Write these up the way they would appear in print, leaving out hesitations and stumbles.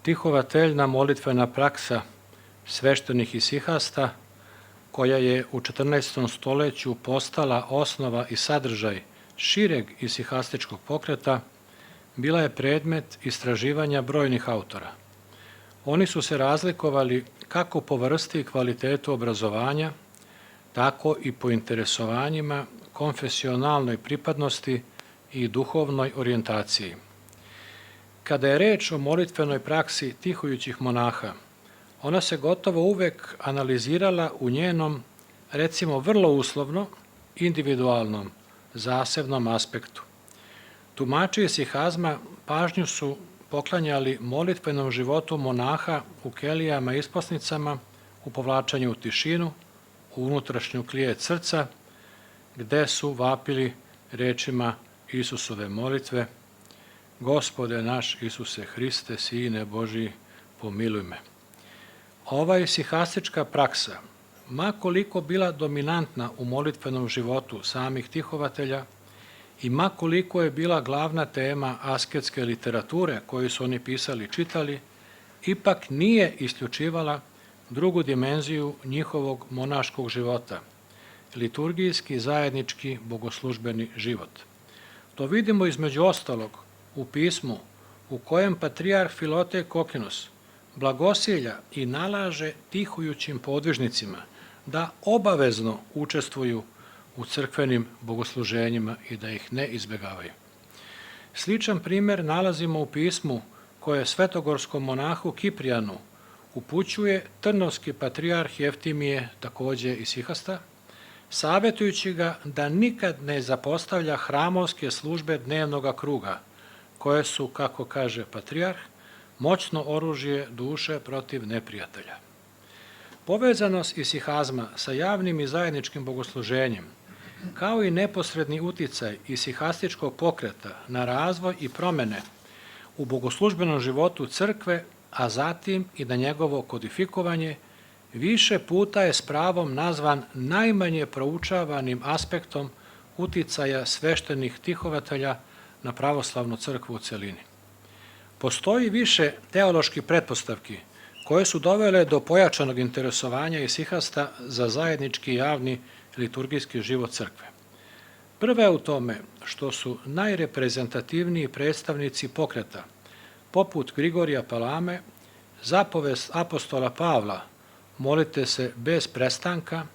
tihovateljna molitvena praksa sveštenih isihasta, koja je u 14. stoleću postala osnova i sadržaj šireg isihastičkog pokreta, bila je predmet istraživanja brojnih autora. Oni su se razlikovali kako po vrsti i kvalitetu obrazovanja, tako i po interesovanjima, konfesionalnoj pripadnosti i duhovnoj orijentaciji. Kada je reč o molitvenoj praksi tihujućih monaha, ona se gotovo uvek analizirala u njenom, recimo vrlo uslovno, individualnom, zasebnom aspektu. Tumači isihazma pažnju su poklanjali molitvenom životu monaha u kelijama i isposnicama, u povlačenju u tišinu, u unutrašnju klijet srca, gde su vapili rečima Isusove molitve: Gospode naš Isuse Hriste, Sine Božiji, pomiluj me. Ova isihastička praksa, ma koliko bila dominantna u molitvenom životu samih tihovatelja i ma koliko je bila glavna tema asketske literature koju su oni pisali i čitali, ipak nije isključivala drugu dimenziju njihovog monaškog života, liturgijski, zajednički, bogoslužbeni život. To vidimo između ostalog u pismu u kojem patrijarh Filotej Kokinos blagosilja i nalaže tihujućim podvižnicima da obavezno učestvuju u crkvenim bogosluženjima i da ih ne izbegavaju. Sličan primer nalazimo u pismu koje svetogorskom monahu Kiprijanu upućuje trnovski patrijarh Jeftimije, takođe isihasta, savjetujući ga da nikad ne zapostavlja hramovske službe dnevnoga kruga, koje su, kako kaže patrijarh, moćno oružje duše protiv neprijatelja. Povezanost isihazma sa javnim i zajedničkim bogosluženjem, kao i neposredni uticaj isihastičkog pokreta na razvoj i promene u bogoslužbenom životu crkve, a zatim i na njegovo kodifikovanje, više puta je s pravom nazvan najmanje proučavanim aspektom uticaja sveštenih tihovatelja na pravoslavnu crkvu u celini. Postoji više teoloških pretpostavki koje su dovele do pojačanog interesovanja isihasta za zajednički javni liturgijski život crkve. Prva je u tome što su najreprezentativniji predstavnici pokreta, poput Grigorija Palame, zapovest apostola Pavla, molite se bez prestanka,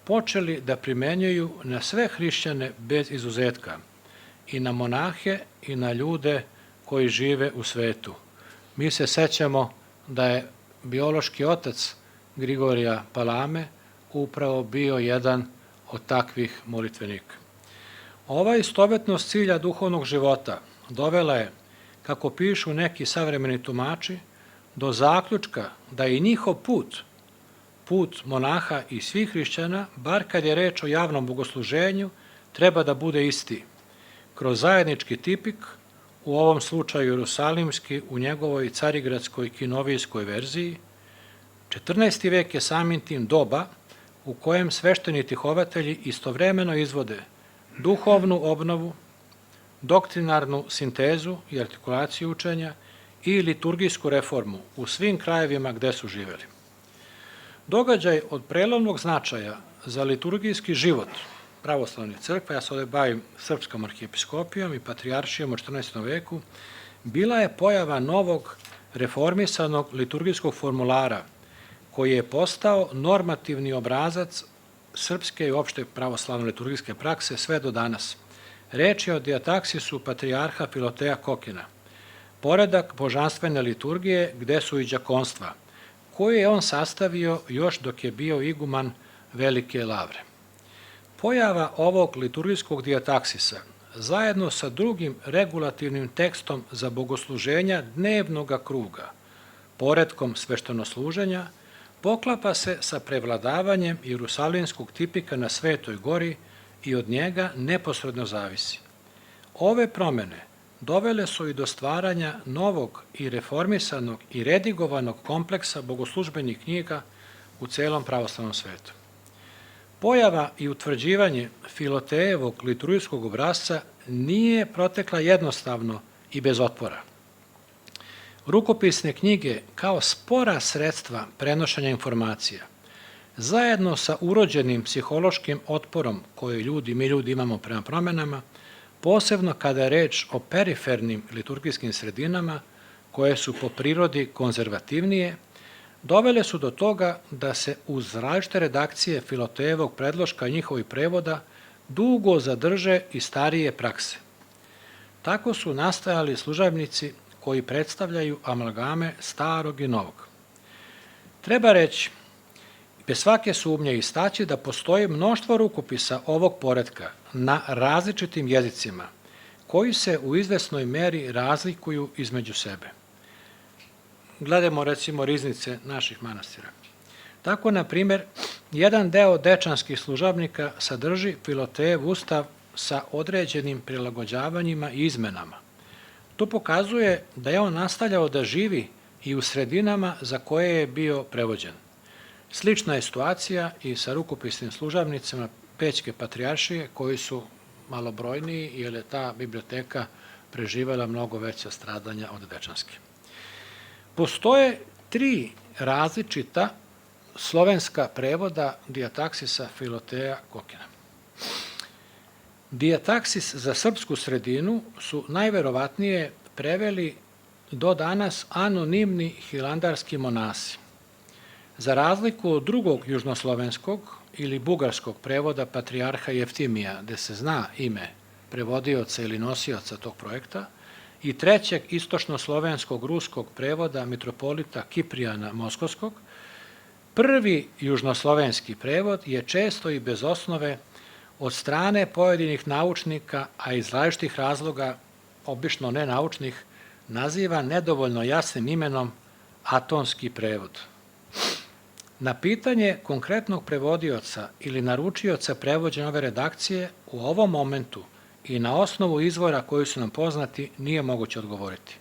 počeli da primenjuju na sve hrišćane bez izuzetka, i na monahe i na ljude koji žive u svetu. Mi se sećamo da je biološki otac Grigorija Palame upravo bio jedan od takvih molitvenika. Ova istovetnost cilja duhovnog života dovela je, kako pišu neki savremeni tumači, do zaključka da i njihov put monaha i svih hrišćana, bar kad je reč o javnom bogosluženju, treba da bude isti. Kroz zajednički tipik, u ovom slučaju jerusalimski, u njegovoj carigradskoj kinovijskoj verziji, 14. vek je samim tim doba u kojem svešteni tihovatelji istovremeno izvode duhovnu obnovu, doktrinarnu sintezu i artikulaciju učenja i liturgijsku reformu u svim krajevima gde su živeli. Događaj od prelomnog značaja za liturgijski život pravoslavne crkve, ja se ovde bavim Srpskom arhijepiskopijom i patrijaršijom u 14. veku, bila je pojava novog reformisanog liturgijskog formulara koji je postao normativni obrazac srpske i opšte pravoslavne liturgijske prakse sve do danas. Reč je o dijataksisu patrijarha Filoteja Kokina, poredak božanstvene liturgije gde su i đakonstva, koje je on sastavio još dok je bio iguman Velike Lavre. Pojava ovog liturgijskog dijataksisa, zajedno sa drugim regulativnim tekstom za bogosluženja dnevnoga kruga, poretkom sveštenosluženja, poklapa se sa prevladavanjem jerusalimskog tipika na Svetoj gori i od njega neposredno zavisi. Ove promene dovele su i do stvaranja novog i reformisanog i redigovanog kompleksa bogoslužbenih knjiga u celom pravoslavnom svetu. Pojava i utvrđivanje Filotejevog liturgijskog obrasca nije protekla jednostavno i bez otpora. rukopisne knjige kao spora sredstva prenošenja informacija, zajedno sa urođenim psihološkim otporom koji mi ljudi imamo prema promenama, posebno kada je reč o perifernim liturgijskim sredinama koje su po prirodi konzervativnije, dovele su do toga da se uz različite redakcije Filotejevog predloška i njihovih prevoda dugo zadrže i starije prakse. Tako su nastajali služabnici koji predstavljaju amalgame starog i novog. Treba reći, bez svake sumnje istaći da postoji mnoštvo rukopisa ovog poretka na različitim jezicima, koji se u izvesnoj meri razlikuju između sebe. Gledajmo recimo riznice naših manastira. Tako, na primjer, jedan deo dečanskih služabnika sadrži Filotejev ustav sa određenim prilagođavanjima i izmenama. To pokazuje da je on nastavljao da živi i u sredinama za koje je bio prevođen. Slična je situacija i sa rukopisnim služabnicima Pećke patrijaršije, koji su malobrojniji jer je ta biblioteka preživela mnogo veća stradanja od dečanske. Postoje 3 različita slovenska prevoda Diataksisa Filoteja Kokina. Diataksis za srpsku sredinu su najverovatnije preveli do danas anonimni hilandarski monasi. Za razliku od drugog južnoslovenskog ili bugarskog prevoda patrijarha Jeftimija, gde se zna ime prevodioca ili nosioca tog projekta, i trećeg istočnoslovenskog ruskog prevoda mitropolita Kiprijana Moskovskog, prvi južnoslovenski prevod je često i bez osnove od strane pojedinih naučnika, a iz različitih razloga, obično nenaučnih, naziva nedovoljno jasnim imenom atonski prevod. Na pitanje konkretnog prevodioca ili naručioca prevođenja ove redakcije u ovom momentu i na osnovu izvora koji su nam poznati nije moguće odgovoriti.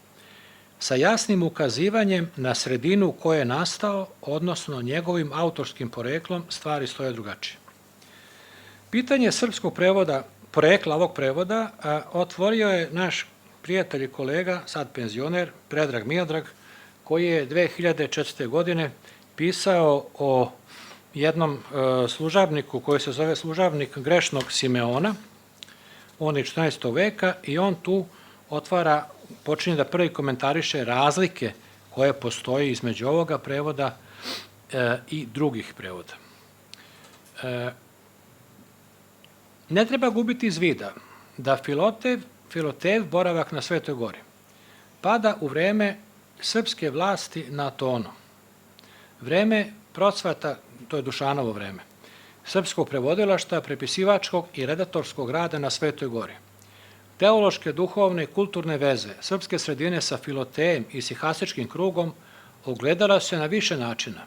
Sa jasnim ukazivanjem na sredinu u kojoj je nastao, odnosno njegovim autorskim poreklom, stvari stoje drugačije. Pitanje srpskog porekla ovog prevoda otvorio je naš prijatelj i kolega, sad penzioner, Predrag Miodrag, koji je 2004. godine pisao o jednom služabniku koji se zove služabnik grešnog Simeona, on je 14. veka i on tu počinje da prvi komentariše razlike koje postoje između ovoga prevoda i drugih prevoda. Ne treba gubiti iz vida da Filotejev boravak na Svetoj gori pada u vreme srpske vlasti na Atonu, vreme procvata, to je Dušanovo vreme, srpskog prevodilaštva, prepisivačkog i redaktorskog rada na Svetoj gori. Teološke, duhovne i kulturne veze srpske sredine sa Filotejem i sihastičkim krugom ogledala se na više načina.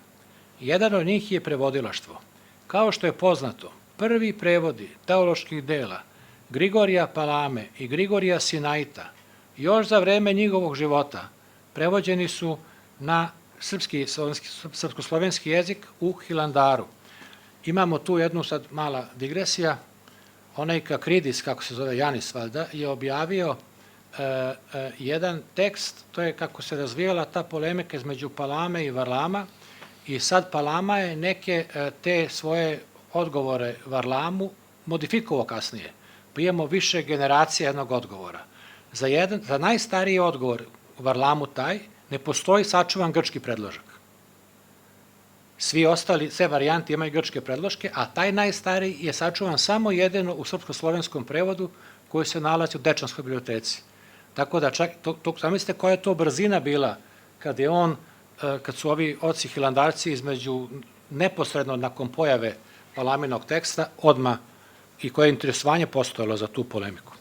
Jedan od njih je prevodilaštvo. Kao što je poznato, prvi prevodi teoloških dela Grigorija Palame i Grigorija Sinaita još za vreme njihovog života prevođeni su na srpsko-slovenski jezik u Hilandaru. Imamo tu jednu sad mala digresija. Onaj Kakridis, kako se zove Janis valjda, je objavio jedan tekst, to je kako se razvijala ta polemika između Palame i Varlama, i sad Palama je neke te svoje odgovore Varlamu modifikovao kasnije. Pa imamo više generacija jednog odgovora. Za najstariji odgovor Varlamu taj ne postoji sačuvan grčki predložak. Sve varijante imaju grčke predloške, a taj najstariji je sačuvan samo jedino u srpsko-slovenskom prevodu koji se nalazi u Dečanskoj biblioteci. Tako da zamislite koja je to brzina bila kad su ovi oci hilandarci između neposredno nakon pojave Palaminog teksta odmah i koje je interesovanje postojalo za tu polemiku.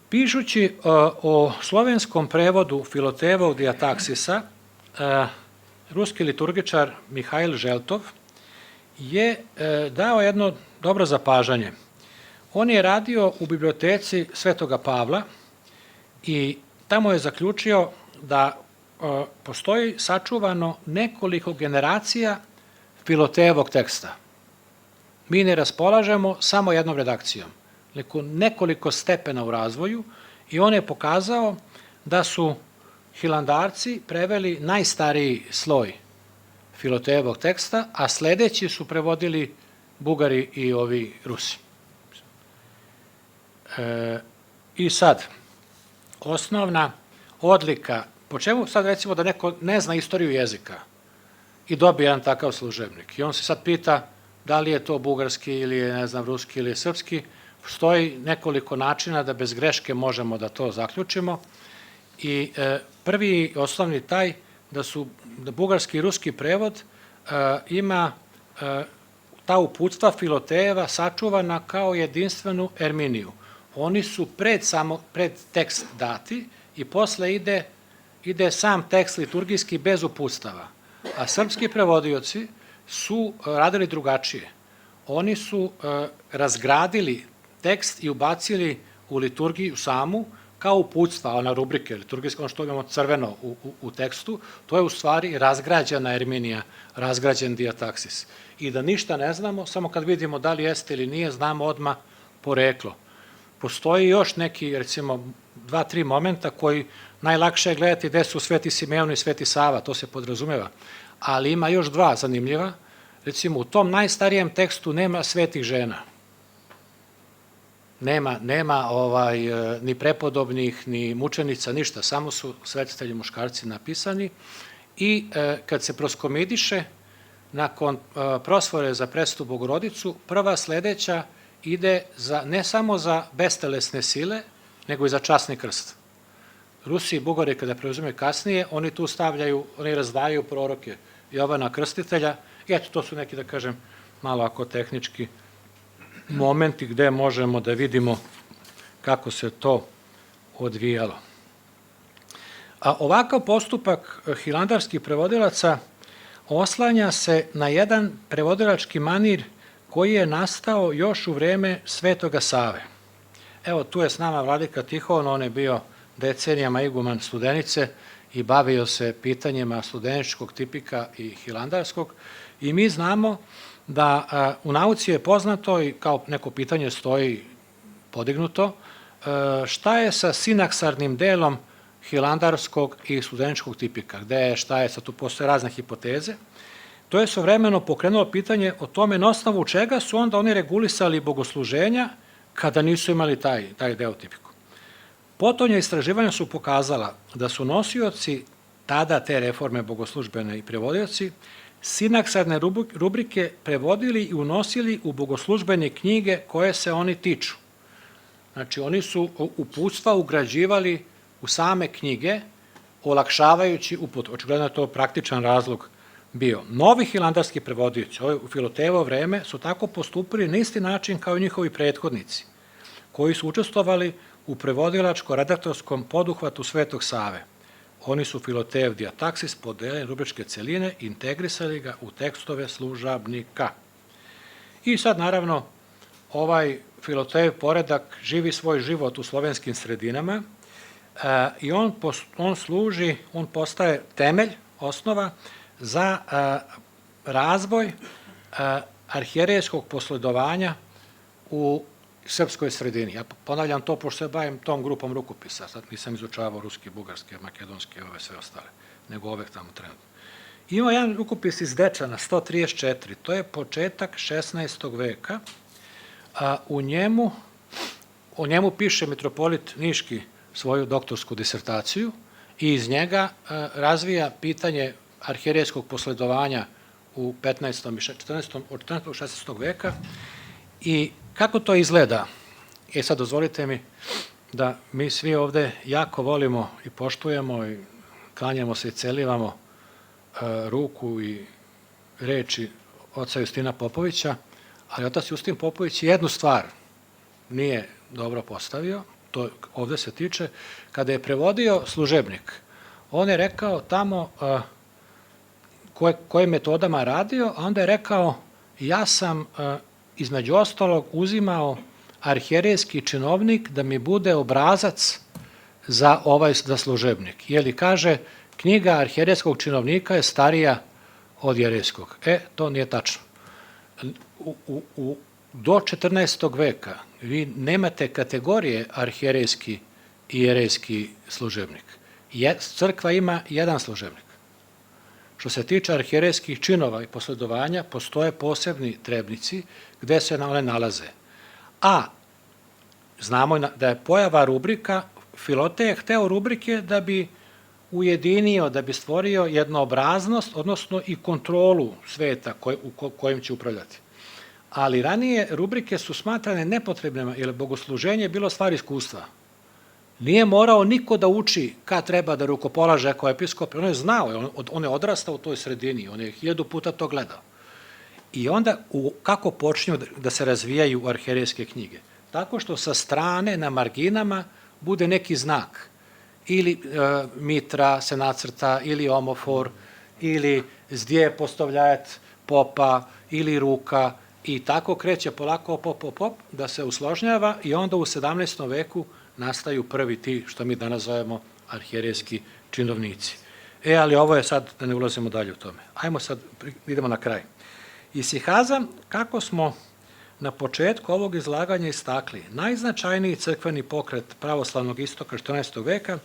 Pišući o slovenskom prevodu Filotejevog Diataksisa, ruski liturgičar Mihajl Želtov je dao jedno dobro zapažanje. On je radio u biblioteci Svetoga Pavla i tamo je zaključio da postoji sačuvano nekoliko generacija Filotejevog teksta. Mi ne raspolažemo samo jednom redakcijom, nekoliko stepena u razvoju, i on je pokazao da su Hilandarci preveli najstariji sloj Filotejevog teksta, a sledeći su prevodili Bugari i ovi Rusi. I sad, osnovna odlika, po čemu sad recimo da neko ne zna istoriju jezika i dobije jedan takav služebnik i on se sad pita da li je to bugarski ili je, ne znam, ruski ili je srpski, stoji nekoliko načina da bez greške možemo da to zaključimo i prvi osnovni taj da bugarski i ruski prevod ima ta uputstva Filotejeva sačuvana kao jedinstvenu erminiju. Oni su pred tekst dati i posle ide sam tekst liturgijski bez uputstava. A srpski prevodioci su radili drugačije. Oni su razgradili tekst i ubacili u liturgiju samu kao uputstva, ona rubrike liturgijska, ono što imamo crveno u tekstu, to je u stvari razgrađena erminija, razgrađen dijataksis. I da ništa ne znamo, samo kad vidimo da li jeste ili nije, znamo odmah poreklo. Postoji još neki, recimo, 2-3 momenta koji najlakše je gledati gde su Sveti Simeon i Sveti Sava, to se podrazumeva. Ali ima još 2 zanimljiva. Recimo, u tom najstarijem tekstu nema svetih žena. Nema ni prepodobnih, ni mučenica, ništa, samo su svetitelji muškarci napisani i kad se proskomidiše, nakon prosvore za Presvetu Bogorodicu, prva sledeća ide ne samo za bestelesne sile, nego i za časni krst. Rusi i Bugari kada preuzimaju kasnije, oni tu stavljaju, oni razdvajaju proroke Jovana Krstitelja i eto, to su neki, da kažem, malo ako tehnički momenti gde možemo da vidimo kako se to odvijalo. A ovakav postupak hilandarskih prevodilaca oslanja se na jedan prevodilački manir koji je nastao još u vreme Svetoga Save. Evo, tu je s nama vladika Tihon, on je bio decenijama iguman Studenice i bavio se pitanjima studeničkog tipika i hilandarskog i mi znamo da u nauci je poznato i kao neko pitanje stoji podignuto, šta je sa sinaksarnim delom hilandarskog i studeničkog tipika, šta je, sad tu postoje razne hipoteze. To je svojevremeno pokrenulo pitanje o tome na osnovu čega su onda oni regulisali bogosluženja kada nisu imali taj deo tipiku. Potonja istraživanja su pokazala da su nosioci tada te reforme bogoslužbene i prevodioci sinaksarne rubrike prevodili i unosili u bogoslužbene knjige koje se oni tiču. Znači, oni su uputstva ugrađivali u same knjige, olakšavajući uput. Očigledno je to praktičan razlog bio. Novi hilandarski prevodioci u Filotejevo vreme su tako postupili na isti način kao i njihovi prethodnici, koji su učestvovali u prevodilačko-redaktorskom poduhvatu Svetog Save. Oni su Filotejev dijataksis podelili rubričke celine i integrisali ga u tekstove služabnika. I sad, naravno, ovaj Filotejev poredak živi svoj život u slovenskim sredinama i on postaje temelj, osnova za razvoj arhijerejskog posledovanja u srpskoj sredini. Ja ponavljam to, pošto se bavim tom grupom rukopisa, sad nisam izučavao ruski, bugarski, makedonski, ove sve ostale, nego ove tamo trenutno. Ima jedan rukopis iz Dečana, 134, to je početak 16. veka, u njemu piše mitropolit Niški svoju doktorsku disertaciju i iz njega razvija pitanje arhijerejskog posledovanja u 15. i 14. od 14. do 16. veka i kako to izgleda? Sad dozvolite mi da mi svi ovde jako volimo i poštujemo i klanjamo se i celivamo ruku i reči oca Justina Popovića, ali otac Justin Popović jednu stvar nije dobro postavio, to ovde se tiče, kada je prevodio služebnik, on je rekao tamo kojim metodama radio, a onda je rekao ja sam između ostalog uzimao arhijerejski činovnik da mi bude obrazac za služebnik. Jeli kaže, knjiga arhijerejskog činovnika je starija od jerejskog. To nije tačno. Do 14. veka vi nemate kategorije arhijerejski i jerejski služebnik. Crkva ima jedan služebnik. Što se tiče arhijerejskih činova i posledovanja, postoje posebni trebnici gde se one nalaze. A znamo da je pojava rubrika, Filotej je hteo rubrike da bi ujedinio, da bi stvorio jednoobraznost, odnosno i kontrolu sveta kojim će upravljati. Ali ranije rubrike su smatrane nepotrebnima, jer bogosluženje je bilo stvar iskustva. Nije morao niko da uči kad treba da rukopolaže kao episkop, on je znao, on je odrastao u toj sredini, on je 1000 puta to gledao. I onda kako počinju da se razvijaju arhijerejske knjige? Tako što sa strane na marginama bude neki znak, ili mitra se nacrta, ili omofor, ili zdje postavljajet popa, ili ruka, i tako kreće polako pop, da se usložnjava i onda u 17. veku nastaju prvi ti, što mi danas zovemo arhijerejski činovnici. Ali ovo je sad, da ne ulazimo dalje u tome. Ajmo sad, idemo na kraj. Isihazam, kako smo na početku ovog izlaganja istakli, najznačajniji crkveni pokret pravoslavnog istoka 14. veka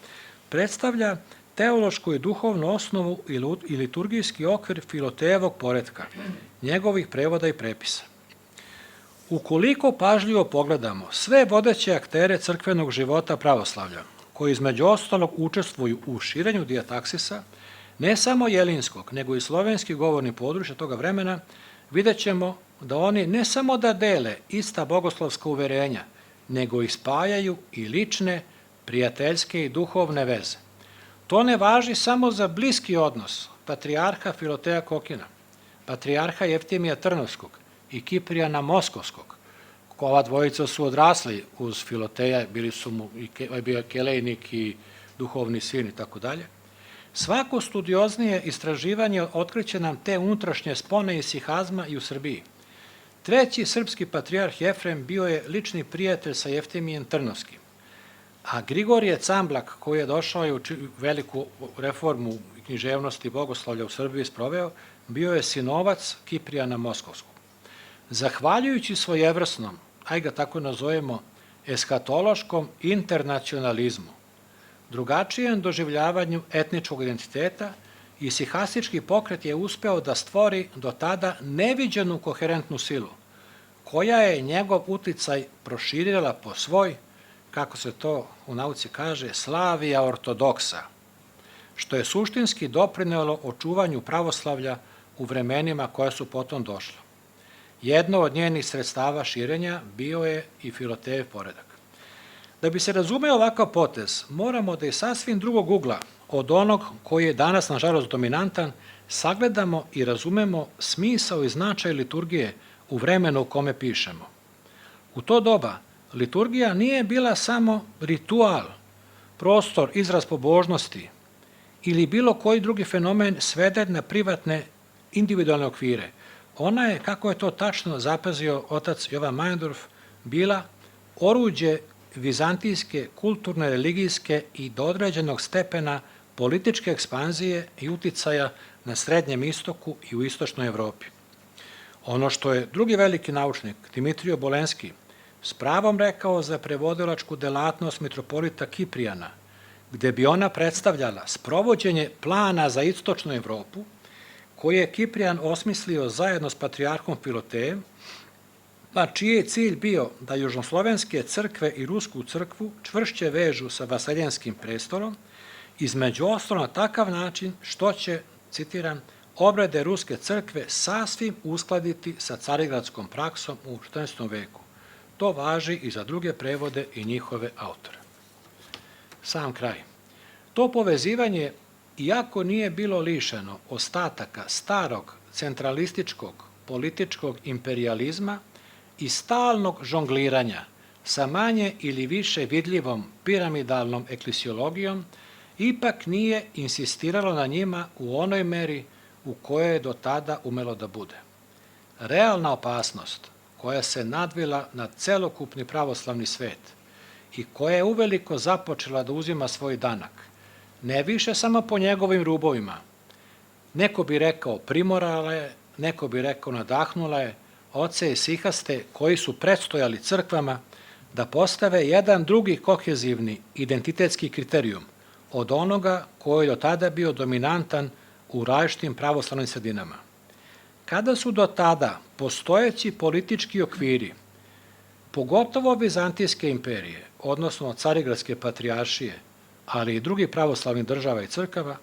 predstavlja teološku i duhovnu osnovu i liturgijski okvir Filotejevog poretka, njegovih prevoda i prepisa. Ukoliko pažljivo pogledamo sve vodeće aktere crkvenog života pravoslavlja, koji između ostalog učestvuju u širenju dijataksisa, ne samo jelinskog, nego i slovenskih govornih područja toga vremena, vidjet ćemo da oni ne samo da dele ista bogoslovska uverenja, nego ih spajaju i lične, prijateljske i duhovne veze. To ne važi samo za bliski odnos patrijarha Filoteja Kokina, patrijarha Jeftimija Trnovskog i Kiprijana Moskovskog. Ova dvojica su odrasli uz Filoteja, bili su mu bio kelejnik i duhovni sin i tako dalje. Svako studioznije istraživanje otkriće nam te unutrašnje spone isihazma i u Srbiji. Treći srpski patrijarh Jefrem bio je lični prijatelj sa Jeftimijem Trnovskim, a Grigorije Camblak, koji je došao i u veliku reformu književnosti i bogoslovlja u Srbiji sproveo, bio je sinovac Kiprijana Moskovskog. Zahvaljujući svojevrsnom, aj ga tako nazovemo, eskatološkom internacionalizmu, drugačijem doživljavanju etničkog identiteta, isihastički pokret je uspeo da stvori do tada neviđenu koherentnu silu, koja je njegov uticaj proširila po svoj, kako se to u nauci kaže, slavija ortodoksa, što je suštinski doprinelo očuvanju pravoslavlja u vremenima koja su potom došla. Jedno od njenih sredstava širenja bio je i Filotejev poredak. Da bi se razumeo ovakav potez, moramo da iz sasvim drugog ugla od onog koji je danas, nažalost, dominantan, sagledamo i razumemo smisao i značaj liturgije u vremenu u kome pišemo. U to doba liturgija nije bila samo ritual, prostor, izraz pobožnosti ili bilo koji drugi fenomen sveden na privatne individualne okvire. Ona je, kako je to tačno zapazio otac Jovan Majndorf, bila oruđe vizantijske, kulturne, religijske i do određenog stepena političke ekspanzije i uticaja na Srednjem istoku i u istočnoj Evropi. Ono što je drugi veliki naučnik, Dimitrije Obolenski, s pravom rekao za prevodilačku delatnost mitropolita Kiprijana, gde bi ona predstavljala sprovođenje plana za istočnu Evropu, koji je Kiprijan osmislio zajedno s patrijarhom Filotejem, a čiji je cilj bio da južnoslovenske crkve i rusku crkvu čvršće vežu sa vaseljenskim prestorom, između ostalo na takav način što će, citiram, obrede ruske crkve sasvim uskladiti sa carigradskom praksom u 14. veku. To važi i za druge prevode i njihove autore. Sam kraj. To povezivanje, iako nije bilo lišeno ostataka starog centralističkog političkog imperijalizma i stalnog žongliranja sa manje ili više vidljivom piramidalnom eklesiologijom, ipak nije insistiralo na njima u onoj meri u kojoj je do tada umelo da bude. Realna opasnost koja se nadvila na celokupni pravoslavni svet i koja je uveliko započela da uzima svoj danak, ne više samo po njegovim rubovima, neko bi rekao primorala je, neko bi rekao nadahnula je oce isihaste koji su predstojali crkvama da postave jedan drugi kohezivni identitetski kriterijum, od onoga koji je do tada bio dominantan u različitim pravoslavnim sredinama. Kada su do tada postojeći politički okviri, pogotovo Vizantijske imperije, odnosno Carigradske patrijaršije, ali i drugih pravoslavnih država i crkava,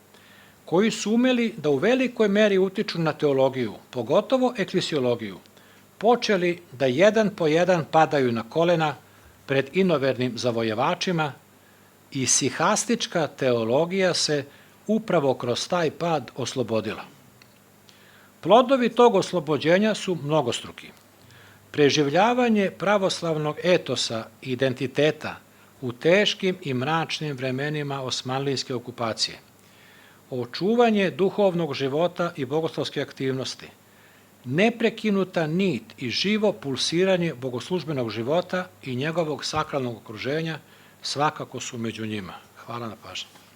koji su umeli da u velikoj meri utiču na teologiju, pogotovo eklesiologiju, počeli da jedan po jedan padaju na kolena pred inovernim zavojevačima i sihastička teologija se upravo kroz taj pad oslobodila. Plodovi tog oslobođenja su mnogostruki. Preživljavanje pravoslavnog etosa i identiteta u teškim i mračnim vremenima osmanlijske okupacije, očuvanje duhovnog života i bogoslovske aktivnosti, neprekinuta nit i živo pulsiranje bogoslužbenog života i njegovog sakralnog okruženja svakako su među njima. Hvala na pažnji.